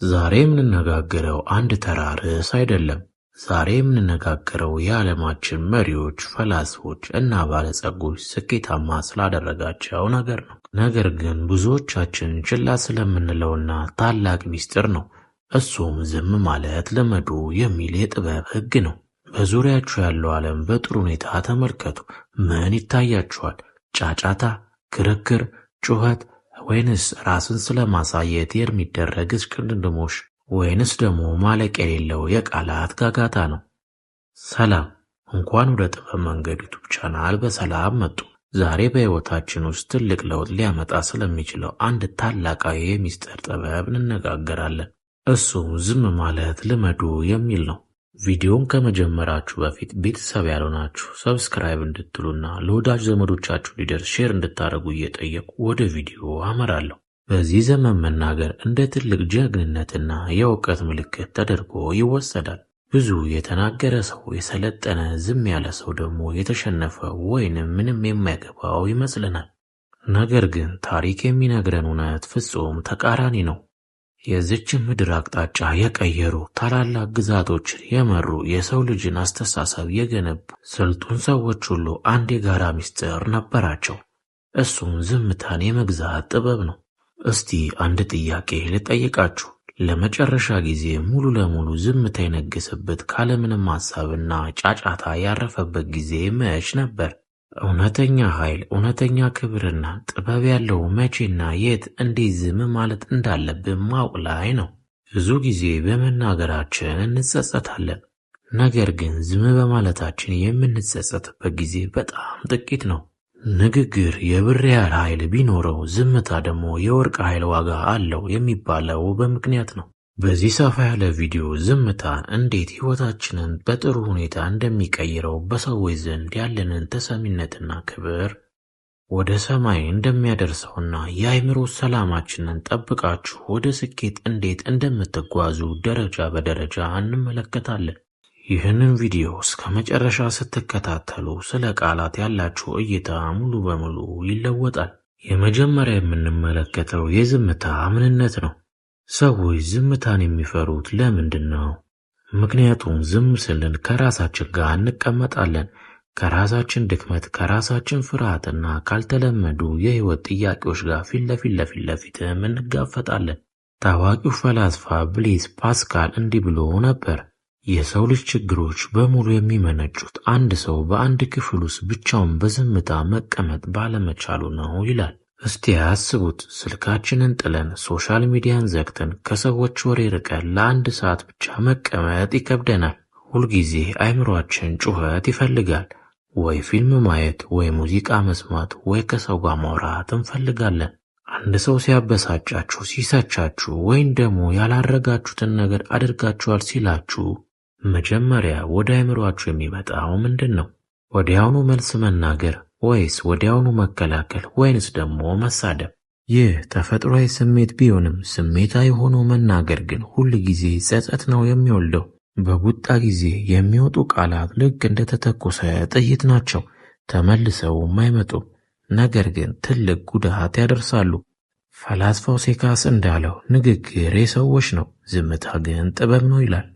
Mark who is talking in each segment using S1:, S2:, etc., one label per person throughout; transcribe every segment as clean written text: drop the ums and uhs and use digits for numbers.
S1: ዛሬ የምንነጋገረው አንድ ተራ ርዕስ አይደለም። ዛሬ የምንነጋገረው የዓለማችን መሪዎች፣ ፈላስፎች እና ባለጸጎች ስኬታማ ስላደረጋቸው ነገር ነው። ነገር ግን ብዙዎቻችን ችላ ስለምንለውና ታላቅ ሚስጥር ነው። እሱም ዝም ማለት ልመዱ የሚል የጥበብ ሕግ ነው። በዙሪያችሁ ያለው ዓለም በጥሩ ሁኔታ ተመልከቱ። ምን ይታያችኋል? ጫጫታ፣ ክርክር፣ ጩኸት ወይንስ ራስን ስለማሳየት የሚደረግ እሽቅድድሞሽ? ወይንስ ደግሞ ማለቂያ የሌለው የቃላት ጋጋታ ነው? ሰላም! እንኳን ወደ ጥበብ መንገድ ዩቱብ ቻናል በሰላም መጡ። ዛሬ በሕይወታችን ውስጥ ትልቅ ለውጥ ሊያመጣ ስለሚችለው አንድ ታላቃዊ የሚስጥር ጥበብ እንነጋገራለን። እሱም ዝም ማለት ልመዱ የሚል ነው። ቪዲዮን ከመጀመራችሁ በፊት ቤተሰብ ያልሆናችሁ ሰብስክራይብ እንድትሉና ለወዳጅ ዘመዶቻችሁ ሊደርስ ሼር እንድታደርጉ እየጠየቁ ወደ ቪዲዮ አመራለሁ። በዚህ ዘመን መናገር እንደ ትልቅ ጀግንነትና የእውቀት ምልክት ተደርጎ ይወሰዳል። ብዙ የተናገረ ሰው የሰለጠነ፣ ዝም ያለ ሰው ደግሞ የተሸነፈ ወይንም ምንም የማይገባው ይመስለናል። ነገር ግን ታሪክ የሚነግረን እውነት ፍጹም ተቃራኒ ነው። የዚችን ምድር አቅጣጫ የቀየሩ ታላላቅ ግዛቶችን የመሩ የሰው ልጅን አስተሳሰብ የገነቡ ስልጡን ሰዎች ሁሉ አንድ የጋራ ምስጢር ነበራቸው። እሱም ዝምታን የመግዛት ጥበብ ነው። እስቲ አንድ ጥያቄ ልጠይቃችሁ። ለመጨረሻ ጊዜ ሙሉ ለሙሉ ዝምታ የነገሰበት ካለምንም ሐሳብና ጫጫታ ያረፈበት ጊዜ መች ነበር? እውነተኛ ኃይል፣ እውነተኛ ክብርና ጥበብ ያለው መቼና የት እንዴት ዝም ማለት እንዳለብን ማወቅ ላይ ነው። ብዙ ጊዜ በመናገራችን እንጸጸታለን። ነገር ግን ዝም በማለታችን የምንጸጸትበት ጊዜ በጣም ጥቂት ነው። ንግግር የብር ያህል ኃይል ቢኖረው ዝምታ ደግሞ የወርቅ ኃይል ዋጋ አለው የሚባለው በምክንያት ነው። በዚህ ሰፋ ያለ ቪዲዮ ዝምታ እንዴት ሕይወታችንን በጥሩ ሁኔታ እንደሚቀይረው፣ በሰዎች ዘንድ ያለንን ተሰሚነትና ክብር ወደ ሰማይ እንደሚያደርሰውና የአእምሮ ሰላማችንን ጠብቃችሁ ወደ ስኬት እንዴት እንደምትጓዙ ደረጃ በደረጃ እንመለከታለን። ይህንን ቪዲዮ እስከ መጨረሻ ስትከታተሉ ስለ ቃላት ያላችሁ እይታ ሙሉ በሙሉ ይለወጣል። የመጀመሪያ የምንመለከተው የዝምታ ምንነት ነው። ሰዎች ዝምታን የሚፈሩት ለምንድን ነው? ምክንያቱም ዝም ስልን ከራሳችን ጋር እንቀመጣለን። ከራሳችን ድክመት፣ ከራሳችን ፍርሃትና ካልተለመዱ የህይወት ጥያቄዎች ጋር ፊት ለፊትም እንጋፈጣለን። ታዋቂው ፈላስፋ ብሌዝ ፓስካል እንዲህ ብሎ ነበር፣ የሰው ልጅ ችግሮች በሙሉ የሚመነጩት አንድ ሰው በአንድ ክፍል ውስጥ ብቻውን በዝምታ መቀመጥ ባለመቻሉ ነው ይላል። እስቲ ያስቡት፣ ስልካችንን ጥለን ሶሻል ሚዲያን ዘግተን ከሰዎች ወሬ ርቀን ለአንድ ሰዓት ብቻ መቀመጥ ይከብደናል። ሁልጊዜ አይምሯችን ጩኸት ይፈልጋል። ወይ ፊልም ማየት፣ ወይ ሙዚቃ መስማት፣ ወይ ከሰው ጋር ማውራት እንፈልጋለን። አንድ ሰው ሲያበሳጫችሁ፣ ሲሰቻችሁ፣ ወይም ደግሞ ያላረጋችሁትን ነገር አድርጋችኋል ሲላችሁ መጀመሪያ ወደ አይምሯችሁ የሚመጣው ምንድን ነው? ወዲያውኑ መልስ መናገር ወይስ ወዲያውኑ መከላከል ወይንስ ደግሞ መሳደብ? ይህ ተፈጥሯዊ ስሜት ቢሆንም ስሜታዊ ሆኖ መናገር ግን ሁል ጊዜ ጸጸት ነው የሚወልደው። በቁጣ ጊዜ የሚወጡ ቃላት ልክ እንደተተኮሰ ጥይት ናቸው። ተመልሰውም አይመጡም፣ ነገር ግን ትልቅ ጉዳት ያደርሳሉ። ፈላስፋው ሴካስ እንዳለው ንግግር የሰዎች ነው፣ ዝምታ ግን ጥበብ ነው ይላል።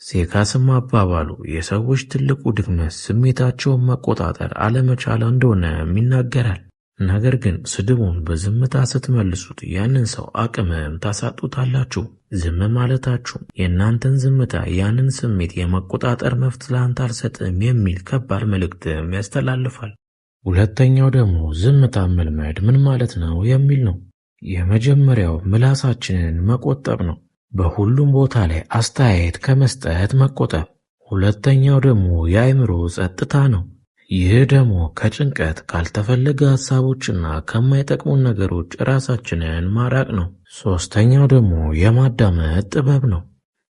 S1: ሴካስም አባባሉ የሰዎች ትልቁ ድክመት ስሜታቸውን መቆጣጠር አለመቻል እንደሆነም ይናገራል። ነገር ግን ስድቡን በዝምታ ስትመልሱት ያንን ሰው አቅምም ታሳጡታላችሁ። ዝም ማለታችሁ የእናንተን ዝምታ ያንን ስሜት የመቆጣጠር መብት ላንተ አልሰጥም የሚል ከባድ መልእክትም ያስተላልፋል። ሁለተኛው ደግሞ ዝምታን መልመድ ምን ማለት ነው የሚል ነው። የመጀመሪያው ምላሳችንን መቆጠብ ነው። በሁሉም ቦታ ላይ አስተያየት ከመስጠት መቆጠብ። ሁለተኛው ደግሞ የአእምሮ ጸጥታ ነው። ይህ ደግሞ ከጭንቀት፣ ካልተፈለገ ሐሳቦችና ከማይጠቅሙን ነገሮች ራሳችንን ማራቅ ነው። ሶስተኛው ደግሞ የማዳመጥ ጥበብ ነው።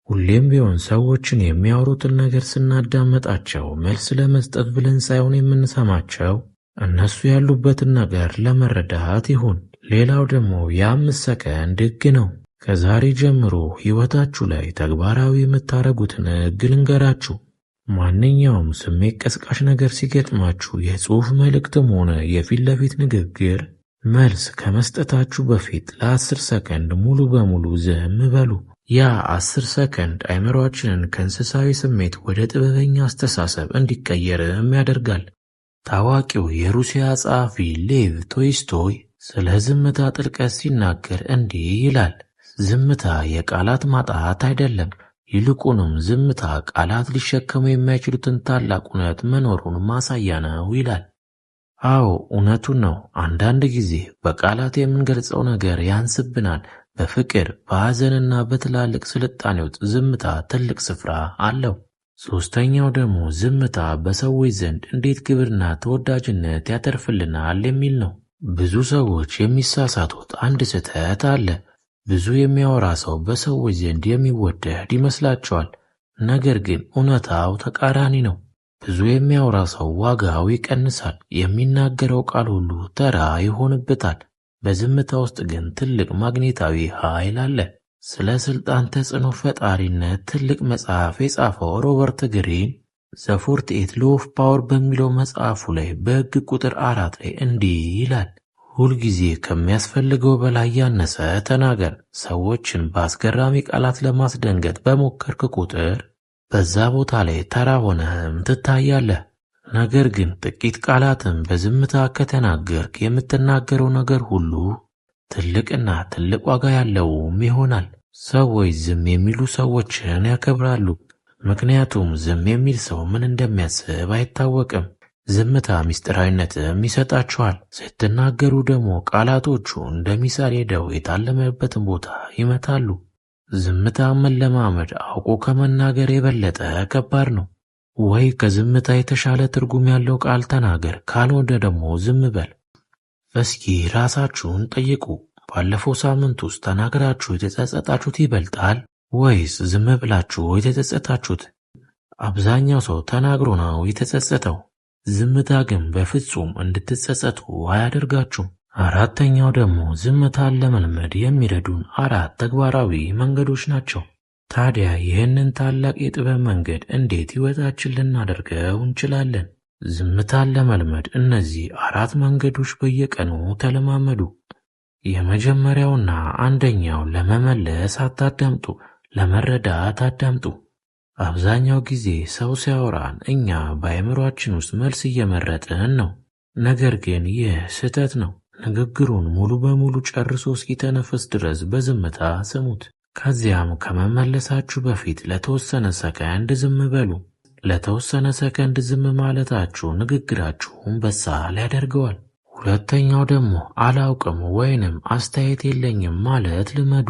S1: ሁሌም ቢሆን ሰዎችን የሚያወሩትን ነገር ስናዳመጣቸው መልስ ለመስጠት ብለን ሳይሆን የምንሰማቸው እነሱ ያሉበትን ነገር ለመረዳት ይሁን። ሌላው ደግሞ የ5 ሰከንድ ሕግ ነው። ከዛሬ ጀምሮ ሕይወታችሁ ላይ ተግባራዊ የምታደርጉትን ሕግ ልንገራችሁ። ማንኛውም ስሜት ቀስቃሽ ነገር ሲገጥማችሁ የጽሑፍ መልእክትም ሆነ የፊት ለፊት ንግግር መልስ ከመስጠታችሁ በፊት ለ10 ሰከንድ ሙሉ በሙሉ ዝም በሉ። ያ 10 ሰከንድ አእምሮአችንን ከእንስሳዊ ስሜት ወደ ጥበበኛ አስተሳሰብ እንዲቀየርም ያደርጋል። ታዋቂው የሩሲያ ጸሐፊ ሌቭ ቶልስቶይ ስለ ዝምታ ጥልቀት ሲናገር እንዲህ ይላል። ዝምታ የቃላት ማጣት አይደለም፣ ይልቁንም ዝምታ ቃላት ሊሸከሙ የማይችሉትን ታላቅ እውነት መኖሩን ማሳያ ነው ይላል። አዎ እውነቱን ነው። አንዳንድ ጊዜ በቃላት የምንገልጸው ነገር ያንስብናል። በፍቅር በሐዘንና በትላልቅ ስልጣኔዎች ዝምታ ትልቅ ስፍራ አለው። ሶስተኛው ደግሞ ዝምታ በሰዎች ዘንድ እንዴት ክብርና ተወዳጅነት ያተርፍልናል የሚል ነው። ብዙ ሰዎች የሚሳሳቱት አንድ ስህተት አለ። ብዙ የሚያወራ ሰው በሰዎች ዘንድ የሚወደድ ይመስላቸዋል። ነገር ግን እውነታው ተቃራኒ ነው። ብዙ የሚያወራ ሰው ዋጋው ይቀንሳል። የሚናገረው ቃል ሁሉ ተራ ይሆንበታል። በዝምታ ውስጥ ግን ትልቅ ማግኔታዊ ኃይል አለ። ስለ ስልጣን ተጽዕኖ ፈጣሪነት ትልቅ መጽሐፍ የጻፈው ሮበርት ግሪን ዘ 48 ሎው ኦፍ ፓወር በሚለው መጽሐፉ ላይ በሕግ ቁጥር 4 ላይ እንዲህ ይላል። ሁልጊዜ ከሚያስፈልገው በላይ ያነሰ ተናገር። ሰዎችን በአስገራሚ ቃላት ለማስደንገጥ በሞከርክ ቁጥር በዛ ቦታ ላይ ተራ ሆነህም ትታያለህ። ነገር ግን ጥቂት ቃላትን በዝምታ ከተናገርክ የምትናገረው ነገር ሁሉ ትልቅና ትልቅ ዋጋ ያለውም ይሆናል። ሰዎች ዝም የሚሉ ሰዎችን ያከብራሉ። ምክንያቱም ዝም የሚል ሰው ምን እንደሚያስብ አይታወቅም። ዝምታ ምስጢራዊነትም ይሰጣችኋል። ስትናገሩ ደግሞ ቃላቶቹ እንደሚሳል ሄደው የታለመበትን ቦታ ይመታሉ። ዝምታ መለማመድ አውቆ ከመናገር የበለጠ ከባድ ነው። ወይ ከዝምታ የተሻለ ትርጉም ያለው ቃል ተናገር፣ ካልሆነ ደግሞ ዝም በል። እስኪ ራሳችሁን ጠይቁ። ባለፈው ሳምንት ውስጥ ተናግራችሁ የተጸጸታችሁት ይበልጣል ወይስ ዝም ብላችሁ የተጸጸታችሁት? አብዛኛው ሰው ተናግሮ ነው የተጸጸተው። ዝምታ ግን በፍጹም እንድትጸጸቱ አያደርጋችሁም። አራተኛው ደግሞ ዝምታን ለመልመድ የሚረዱን 4 ተግባራዊ መንገዶች ናቸው። ታዲያ ይህንን ታላቅ የጥበብ መንገድ እንዴት ሕይወታችን ልናደርገው እንችላለን? ዝምታን ለመልመድ እነዚህ 4 መንገዶች በየቀኑ ተለማመዱ። የመጀመሪያውና አንደኛው ለመመለስ አታዳምጡ፣ ለመረዳት አዳምጡ። አብዛኛው ጊዜ ሰው ሲያወራን እኛ በአእምሮአችን ውስጥ መልስ እየመረጥን ነው። ነገር ግን ይህ ስህተት ነው። ንግግሩን ሙሉ በሙሉ ጨርሶ እስኪተነፍስ ድረስ በዝምታ ስሙት። ከዚያም ከመመለሳችሁ በፊት ለተወሰነ ሰከንድ ዝም በሉ። ለተወሰነ ሰከንድ ዝም ማለታችሁ ንግግራችሁን በሳል ያደርገዋል። ሁለተኛው ደግሞ አላውቅም ወይንም አስተያየት የለኝም ማለት ልመዱ።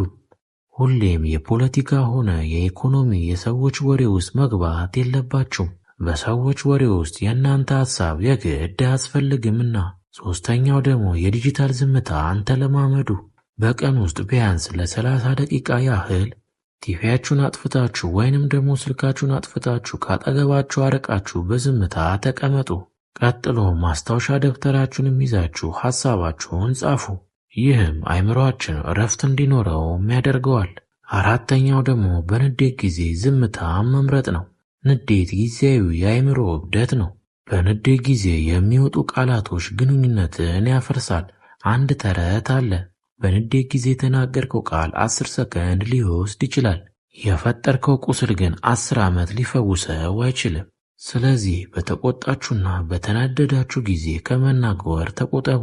S1: ሁሌም የፖለቲካ ሆነ የኢኮኖሚ የሰዎች ወሬ ውስጥ መግባት የለባችሁም። በሰዎች ወሬ ውስጥ የእናንተ ሐሳብ የግድ አያስፈልግምና። ሶስተኛው ደግሞ የዲጂታል ዝምታን ተለማመዱ። በቀን ውስጥ ቢያንስ ለ30 ደቂቃ ያህል ቲቪያችሁን አጥፍታችሁ ወይንም ደግሞ ስልካችሁን አጥፍታችሁ ካጠገባችሁ አርቃችሁ በዝምታ ተቀመጡ። ቀጥሎ ማስታወሻ ደብተራችሁንም ይዛችሁ ሐሳባችሁን ጻፉ። ይህም አእምሮአችን እረፍት እንዲኖረውም ያደርገዋል። አራተኛው ደግሞ በንዴት ጊዜ ዝምታን መምረጥ ነው። ንዴት ጊዜያዊ የአእምሮ እብደት ነው። በንዴት ጊዜ የሚወጡ ቃላቶች ግንኙነትን ያፈርሳል። አንድ ተረት አለ። በንዴት ጊዜ የተናገርከው ቃል 10 ሰከንድ ሊወስድ ይችላል። የፈጠርከው ቁስል ግን 10 ዓመት ሊፈውሰው አይችልም። ስለዚህ በተቆጣችሁና በተናደዳችሁ ጊዜ ከመናገር ተቆጠቡ።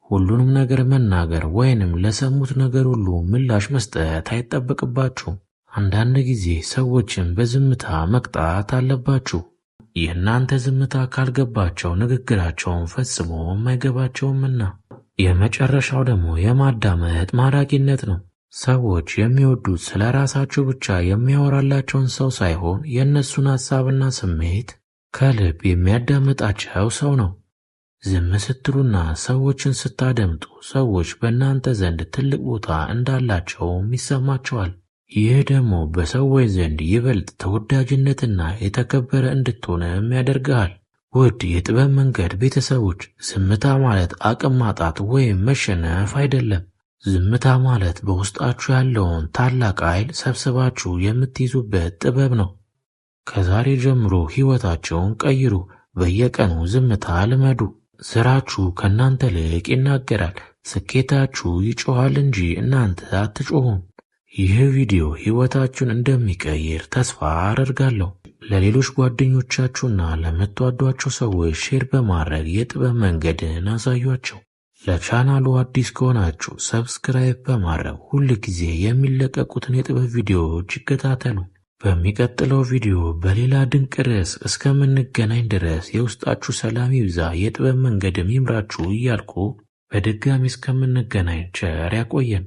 S1: ሁሉንም ነገር መናገር ወይንም ለሰሙት ነገር ሁሉ ምላሽ መስጠት አይጠበቅባችሁም። አንዳንድ ጊዜ ሰዎችን በዝምታ መቅጣት አለባችሁ። የእናንተ ዝምታ ካልገባቸው ንግግራቸውን ፈጽሞ አይገባቸውምና። የመጨረሻው ደግሞ የማዳመጥ ማራኪነት ነው። ሰዎች የሚወዱት ስለ ራሳቸው ብቻ የሚያወራላቸውን ሰው ሳይሆን የእነሱን ሐሳብና ስሜት ከልብ የሚያዳምጣቸው ሰው ነው። ዝም ስትሉና ሰዎችን ስታደምጡ ሰዎች በእናንተ ዘንድ ትልቅ ቦታ እንዳላቸውም ይሰማቸዋል። ይህ ደግሞ በሰዎች ዘንድ ይበልጥ ተወዳጅነትና የተከበረ እንድትሆንም ያደርግሃል። ውድ የጥበብ መንገድ ቤተሰቦች፣ ዝምታ ማለት አቅም ማጣት ወይም መሸነፍ አይደለም። ዝምታ ማለት በውስጣችሁ ያለውን ታላቅ ኃይል ሰብስባችሁ የምትይዙበት ጥበብ ነው። ከዛሬ ጀምሮ ሕይወታቸውን ቀይሩ። በየቀኑ ዝምታ ልመዱ። ስራችሁ ከእናንተ ልቅ ይናገራል። ስኬታችሁ ይጮኻል እንጂ እናንተ አትጮኹም። ይህ ቪዲዮ ሕይወታችሁን እንደሚቀይር ተስፋ አደርጋለሁ። ለሌሎች ጓደኞቻችሁና ለምትወዷቸው ሰዎች ሼር በማድረግ የጥበብ መንገድን አሳዩአቸው። ለቻናሉ አዲስ ከሆናችሁ ሰብስክራይብ በማድረግ ሁል ጊዜ የሚለቀቁትን የጥበብ ቪዲዮዎች ይከታተሉ። በሚቀጥለው ቪዲዮ በሌላ ድንቅ ርዕስ እስከምንገናኝ ድረስ የውስጣችሁ ሰላም ይብዛ፣ የጥበብ መንገድም ይምራችሁ እያልኩ በድጋሚ እስከምንገናኝ ቸር ያቆየን።